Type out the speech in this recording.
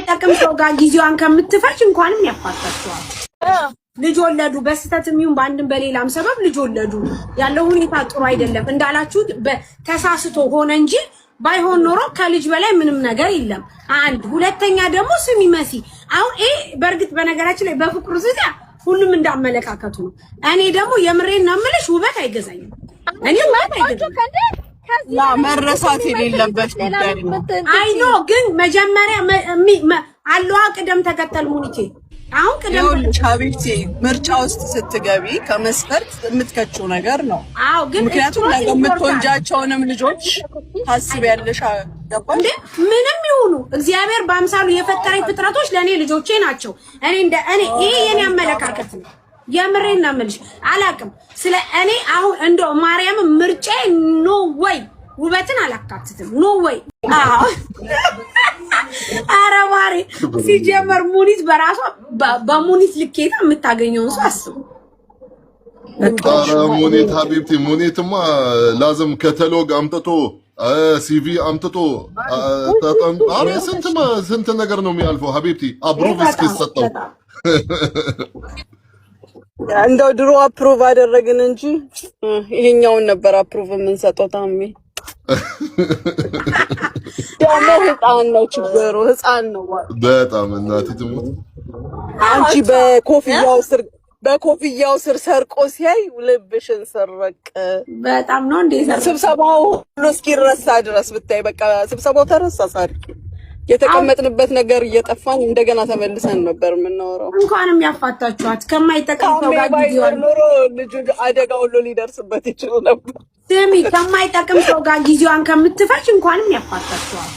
ከማይጠቅም ሰው ጋር ጊዜዋን ከምትፈጅ እንኳንም ያፋታቸዋል። ልጅ ወለዱ በስተትም ይሁን በአንድም በሌላም ሰበብ ልጅ ወለዱ። ያለው ሁኔታ ጥሩ አይደለም እንዳላችሁት ተሳስቶ ሆነ እንጂ ባይሆን ኖሮ ከልጅ በላይ ምንም ነገር የለም። አንድ ሁለተኛ ደግሞ ስሚ መሲ አሁን በርግጥ በነገራችን ላይ በፍቅሩ ዙሪያ ሁሉም እንዳመለካከቱ ነው። እኔ ደግሞ የምሬን ነው የምልሽ ውበት አይገዛኝም። እኔ ውበት አይገዛኝም። ላ መረሳት የሌለበት ጉዳይ ነው። አይ ኖ ግን መጀመሪያ አለዋ ቅደም ተከተል ሙኒቴ አሁን ቅደም ቻቢቲ ምርጫ ውስጥ ስትገቢ ከመስፈርት የምትከቺው ነገር ነው። አዎ ግን ምክንያቱም ነገ የምትወልጃቸውንም ልጆች ታስቢያለሽ። ገባሽ? ምንም ይሁኑ እግዚአብሔር በአምሳሉ የፈጠረኝ ፍጥረቶች ለኔ ልጆቼ ናቸው። እኔ ይሄ የኔ አመለካከት ነው። የምሬን ነው የምልሽ አላቅም ስለ እኔ አሁን እንደው ማርያም ምርጫ ኖ ወይ ውበትን አላካትትም ኖ ወይ አረባሪ ሲጀመር ሙኒት በራሷ በሙኒት ልኬታ የምታገኘውን ሰው አስቡ። ሙኒት ሀቢብቲ ሙኒትማ ላዝም ከተሎግ አምጥቶ ሲቪ አምጥቶ አረ ስንት ነገር ነው የሚያልፈው ሀቢብቲ አፕሩቭ እስኪሰጠው እንደው ድሮ አፕሩቭ አደረግን እንጂ ይሄኛውን ነበር አፕሩቭ የምንሰጠው። ታሜ ደግሞ ህፃን ነው ችግሩ፣ ህፃን ነው በጣም እናቴ ትሙት። አንቺ በኮፍያው ስር ሰርቆ ሲያይ ልብሽን ሰረቀ። በጣም ነው እንዴ ስብሰባው ሁሉ እስኪረሳ ድረስ ብታይ በቃ ስብሰባው ተረሳ። ሳርቂ የተቀመጥንበት ነገር እየጠፋን እንደገና ተመልሰን ነበር የምናወራው። እንኳንም ያፋታችኋት ከማይጠቅም ሰው ጋር ጊዜዋን ኖሮ ልጁ አደጋ ሁሉ ሊደርስበት ይችላል ነበር። ስሚ ከማይጠቅም ሰው ጋር ጊዜዋን ከምትፈጅ እንኳንም ያፋታችኋት።